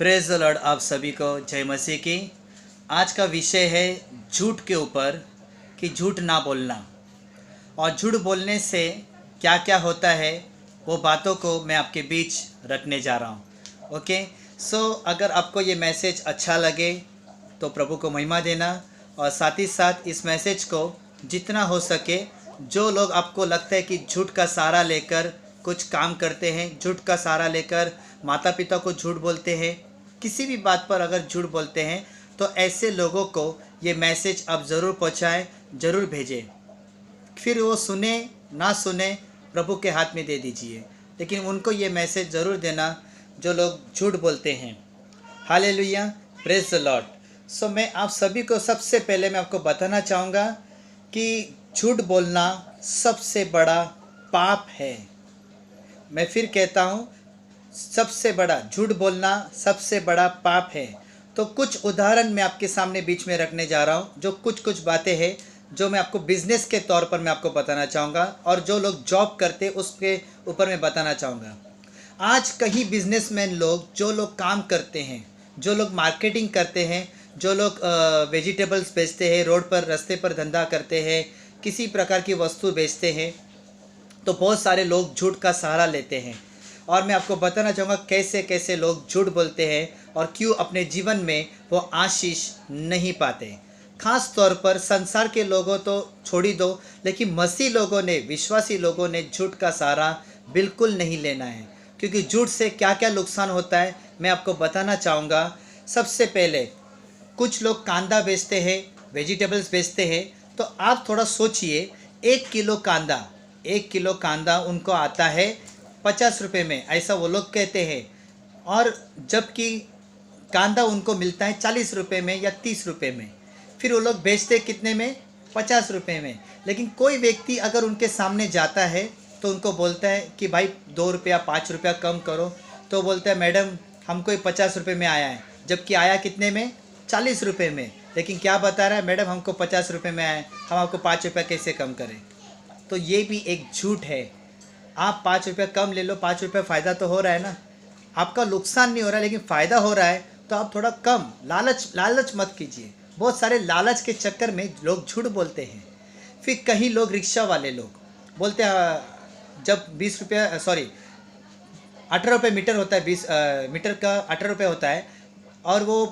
Praise the Lord. आप सभी को जय मसीह की। आज का विषय है झूठ के ऊपर कि झूठ ना बोलना और झूठ बोलने से क्या क्या होता है, वो बातों को मैं आपके बीच रखने जा रहा हूँ। ओके, सो अगर आपको ये मैसेज अच्छा लगे तो प्रभु को महिमा देना, और साथ ही साथ इस मैसेज को जितना हो सके, जो लोग आपको लगता है कि झूठ का सहारा लेकर कुछ काम करते हैं, झूठ का सहारा लेकर माता पिता को झूठ बोलते हैं, किसी भी बात पर अगर झूठ बोलते हैं, तो ऐसे लोगों को ये मैसेज आप ज़रूर पहुँचाएँ, ज़रूर भेजें। फिर वो सुने ना सुने, प्रभु के हाथ में दे दीजिए, लेकिन उनको ये मैसेज ज़रूर देना जो लोग झूठ बोलते हैं। Hallelujah, praise the Lord. So मैं आप सभी को सबसे पहले मैं आपको बताना चाहूँगा कि झूठ बोलना सबसे बड़ा पाप है। मैं फिर कहता हूँ, सबसे बड़ा झूठ बोलना सबसे बड़ा पाप है। तो कुछ उदाहरण मैं आपके सामने बीच में रखने जा रहा हूँ, जो कुछ बातें हैं जो मैं आपको बिजनेस के तौर पर मैं आपको बताना चाहूँगा, और जो लोग जॉब करते उसके ऊपर मैं बताना चाहूँगा। आज कई बिजनेसमैन लोग, जो लोग काम करते हैं, जो लोग मार्केटिंग करते हैं, जो लोग वेजिटेबल्स बेचते हैं, रोड पर रास्ते पर धंधा करते हैं, किसी प्रकार की वस्तु बेचते हैं, तो बहुत सारे लोग झूठ का सहारा लेते हैं। और मैं आपको बताना चाहूँगा कैसे कैसे लोग झूठ बोलते हैं और क्यों अपने जीवन में वो आशीष नहीं पाते। खास तौर पर संसार के लोगों तो छोड़ी दो, लेकिन मसीह लोगों ने, विश्वासी लोगों ने झूठ का सहारा बिल्कुल नहीं लेना है, क्योंकि झूठ से क्या क्या नुकसान होता है मैं आपको बताना चाहूँगा। सबसे पहले, कुछ लोग कांदा बेचते हैं, वेजिटेबल्स बेचते हैं, तो आप थोड़ा सोचिए, 1 किलो कांदा उनको आता है 50 रुपये में, ऐसा वो लोग कहते हैं, और जबकि कांदा उनको मिलता है 40 रुपये में या 30 रुपये में। फिर वो लोग बेचते कितने में? 50 रुपये में। लेकिन कोई व्यक्ति अगर उनके सामने जाता है तो उनको बोलता है कि भाई 2 रुपया 5 रुपया कम करो, तो बोलता है मैडम हमको 50 रुपये में आया है, जबकि आया कितने में? 40 रुपये में। लेकिन क्या बता रहा है? मैडम हमको 50 रुपये में आया है, हम आपको 5 रुपया कैसे कम करें? तो ये भी एक झूठ है। आप 5 रुपया कम ले लो, 5 रुपया फ़ायदा तो हो रहा है ना, आपका नुकसान नहीं हो रहा है, लेकिन फ़ायदा हो रहा है, तो आप थोड़ा कम लालच मत कीजिए। बहुत सारे लालच के चक्कर में लोग झूठ बोलते हैं। फिर कई लोग, रिक्शा वाले लोग बोलते हैं, जब 20 रुपया 18 रुपये मीटर होता है, 20 मीटर का 18 रुपये होता है, और वो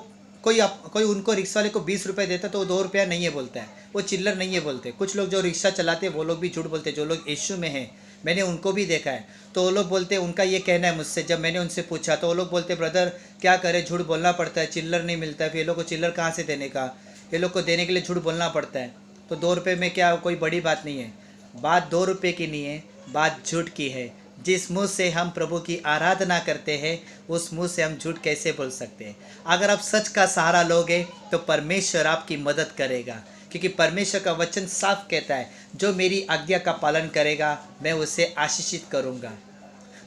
कोई उनको रिक्शा वाले को 20 रुपये देता है, तो वो 2 रुपया नहीं है बोलता है, वो चिल्लर नहीं है बोलते। कुछ लोग जो रिक्शा चलाते हैं वो लोग भी झूठ बोलते हैं, जो लोग यीशु में हैं, मैंने उनको भी देखा है। तो वो लोग बोलते हैं, उनका ये कहना है मुझसे, जब मैंने उनसे पूछा तो वो लोग बोलते, ब्रदर क्या करें, झूठ बोलना पड़ता है, चिल्लर नहीं मिलता है, फिर ये लोग को चिल्लर कहाँ से देने का, ये लोग को देने के लिए झूठ बोलना पड़ता है। तो 2 रुपये में क्या कोई बड़ी बात नहीं है। बात 2 रुपये की नहीं है, बात झूठ की है। जिस मुंह से हम प्रभु की आराधना करते हैं, उस मुंह से हम झूठ कैसे बोल सकते हैं? अगर आप सच का सहारा लोगे तो परमेश्वर आपकी मदद करेगा, क्योंकि परमेश्वर का वचन साफ कहता है, जो मेरी आज्ञा का पालन करेगा मैं उसे आशीषित करूँगा।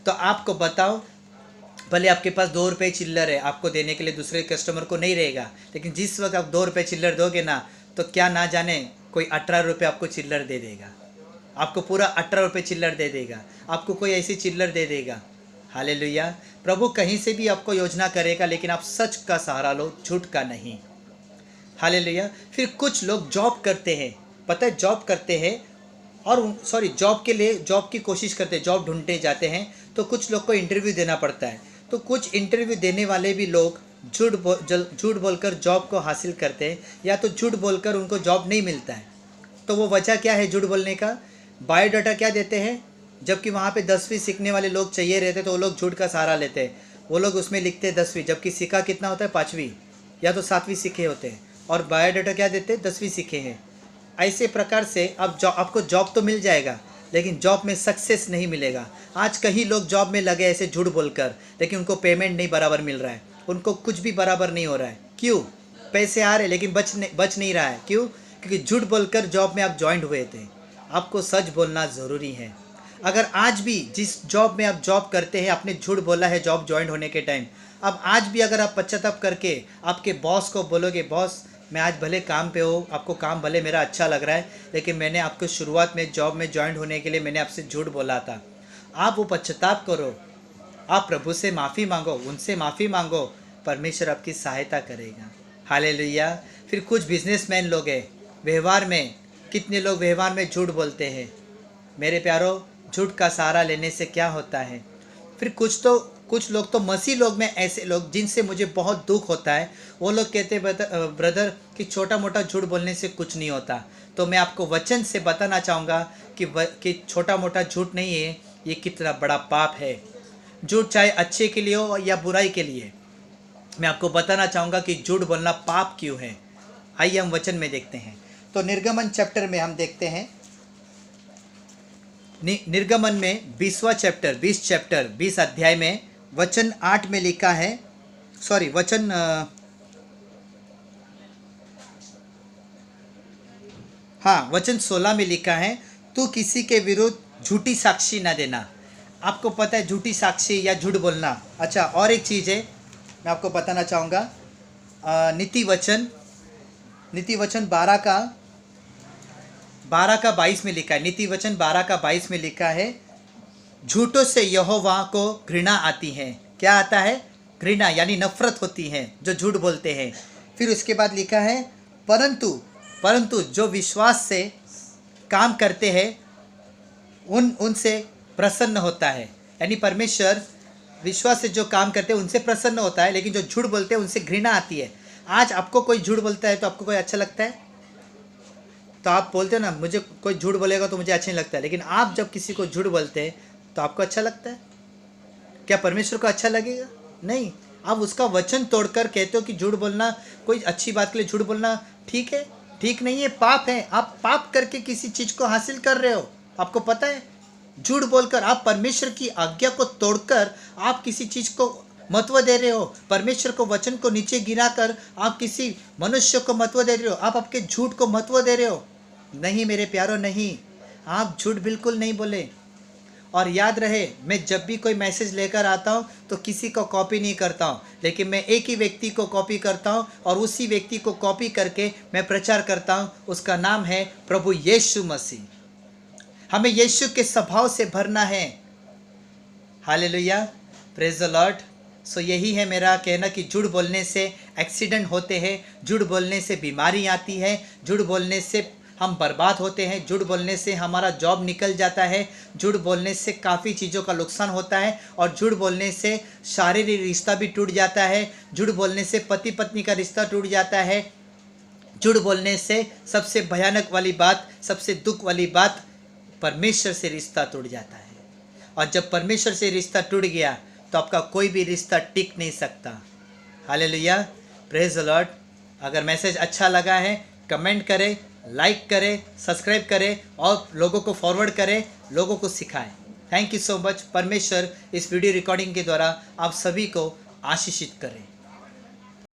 तो आपको बताओ, भले आपके पास 2 रुपये चिल्लर है, आपको देने के लिए दूसरे कस्टमर को नहीं रहेगा, लेकिन जिस वक्त आप 2 रुपये चिल्लर दोगे ना, तो क्या ना जाने कोई 18 रुपये आपको चिल्लर दे देगा, आपको पूरा 18 रुपये चिल्लर दे देगा, आपको कोई ऐसी चिल्लर दे देगा। हालेलुया। प्रभु कहीं से भी आपको योजना करेगा, लेकिन आप सच का सहारा लो, झूठ का नहीं। हालेलुया। फिर कुछ लोग जॉब करते हैं, पता है, जॉब करते हैं और जॉब के लिए, जॉब की कोशिश करते हैं, जॉब ढूंढते जाते हैं, तो कुछ लोग को इंटरव्यू देना पड़ता है। तो कुछ इंटरव्यू देने वाले भी लोग झूठ बोलकर जॉब को हासिल करते हैं, या तो झूठ बोलकर उनको जॉब नहीं मिलता है। तो वो वजह क्या है झूठ बोलने का? बायोडाटा क्या देते हैं, जबकि वहाँ पे 10वीं सीखने वाले लोग चाहिए रहते, तो वो लोग झूठ का सहारा लेते हैं। वो लोग उसमें लिखते हैं 10वीं, जबकि सीखा कितना होता है? 5वीं या तो 7वीं सीखे होते हैं, और बायोडाटा क्या देते हैं? 10वीं सीखे हैं। ऐसे प्रकार से अब आपको जॉब तो मिल जाएगा, लेकिन जॉब में सक्सेस नहीं मिलेगा। आज कई लोग जॉब में लगे ऐसे झूठ बोलकर, लेकिन उनको पेमेंट नहीं बराबर मिल रहा है, उनको कुछ भी बराबर नहीं हो रहा है। क्यों? पैसे आ रहे लेकिन बच नहीं रहा है। क्यों? क्योंकि झूठ बोलकर जॉब में आप ज्वाइंट हुए थे। आपको सच बोलना ज़रूरी है। अगर आज भी जिस जॉब में आप जॉब करते हैं, आपने झूठ बोला है जॉब ज्वाइंट होने के टाइम, अब आज भी अगर आप पश्चाताप करके आपके बॉस को बोलोगे, बॉस मैं आज भले काम पे हो, आपको काम भले मेरा अच्छा लग रहा है, लेकिन मैंने आपको शुरुआत में जॉब में ज्वाइंट होने के लिए मैंने आपसे झूठ बोला था, आप वो पश्चाताप करो, आप प्रभु से माफ़ी मांगो, उनसे माफ़ी मांगो, परमेश्वर आपकी सहायता करेगा। हालेलुया। फिर कुछ बिजनेसमैन लोग हैं, व्यवहार में कितने लोग व्यवहार में झूठ बोलते हैं। मेरे प्यारो, झूठ का सहारा लेने से क्या होता है। फिर कुछ लोग तो मसीह लोग में ऐसे लोग जिनसे मुझे बहुत दुख होता है, वो लोग कहते हैं ब्रदर कि छोटा मोटा झूठ बोलने से कुछ नहीं होता। तो मैं आपको वचन से बताना चाहूँगा कि छोटा मोटा झूठ नहीं है, ये कितना बड़ा पाप है। झूठ चाहे अच्छे के लिए हो या बुराई के लिए, मैं आपको बताना चाहूँगा कि झूठ बोलना पाप क्यों है। आइए हम वचन में देखते हैं। तो निर्गमन चैप्टर में हम देखते हैं, निर्गमन में 20 अध्याय में वचन 8 में लिखा है, वचन 16 में लिखा है, तू किसी के विरुद्ध झूठी साक्षी न देना। आपको पता है झूठी साक्षी या झूठ बोलना। अच्छा, और एक चीज़ है मैं आपको बताना चाहूँगा, नीति वचन 12 का 22 में लिखा है। नीति वचन 12 का 22 में लिखा है, झूठों से यहोवा को घृणा आती है। क्या आता है? घृणा, यानी नफरत होती है जो झूठ बोलते हैं। फिर उसके बाद लिखा है, परंतु जो विश्वास से काम करते हैं उनसे प्रसन्न होता है। यानी परमेश्वर विश्वास से जो काम करते हैं उनसे प्रसन्न होता है, लेकिन जो झूठ बोलते हैं उनसे घृणा आती है। आज आपको कोई झूठ बोलता है तो आपको कोई अच्छा लगता है? तो आप बोलते हो ना, मुझे कोई झूठ बोलेगा तो मुझे अच्छा नहीं लगता है। लेकिन आप जब किसी को झूठ बोलते हैं तो आपको अच्छा लगता है? क्या परमेश्वर को अच्छा लगेगा? नहीं। आप उसका वचन तोड़कर कहते हो कि झूठ बोलना कोई अच्छी बात के लिए झूठ बोलना ठीक है? ठीक नहीं है, पाप है। आप पाप करके किसी चीज़ को हासिल कर रहे हो। आपको पता है, झूठ बोलकर आप परमेश्वर की आज्ञा को तोड़कर आप किसी चीज़ को महत्व दे रहे हो। परमेश्वर को वचन को नीचे गिराकर आप किसी मनुष्य को महत्व दे रहे हो। आप आपके झूठ को महत्व दे रहे हो। नहीं मेरे प्यारो, नहीं, आप झूठ बिल्कुल नहीं बोले। और याद रहे, मैं जब भी कोई मैसेज लेकर आता हूँ तो किसी को कॉपी नहीं करता हूँ, लेकिन मैं एक ही व्यक्ति को कॉपी करता हूँ और उसी व्यक्ति को कॉपी करके मैं प्रचार करता हूँ। उसका नाम है प्रभु यीशु मसीह। हमें यीशु के स्वभाव से भरना है। Hallelujah, praise the Lord. So यही है मेरा कहना कि झूठ बोलने से एक्सीडेंट होते हैं, झूठ बोलने से बीमारी आती है, झूठ बोलने से हम बर्बाद होते हैं, झूठ बोलने से हमारा जॉब निकल जाता है, झूठ बोलने से काफ़ी चीज़ों का नुकसान होता है, और झूठ बोलने से शारीरिक रिश्ता भी टूट जाता है, झूठ बोलने से पति पत्नी का रिश्ता टूट जाता है, झूठ बोलने से सबसे भयानक वाली बात, सबसे दुख वाली बात, परमेश्वर से रिश्ता टूट जाता है। और जब परमेश्वर से रिश्ता टूट गया तो आपका कोई भी रिश्ता टिक नहीं सकता। Hallelujah, praise the Lord. अगर मैसेज अच्छा लगा है कमेंट करें, लाइक करें, सब्सक्राइब करें और लोगों को फॉरवर्ड करें, लोगों को सिखाएं। Thank you so much. परमेश्वर इस वीडियो रिकॉर्डिंग के द्वारा आप सभी को आशीषित करें।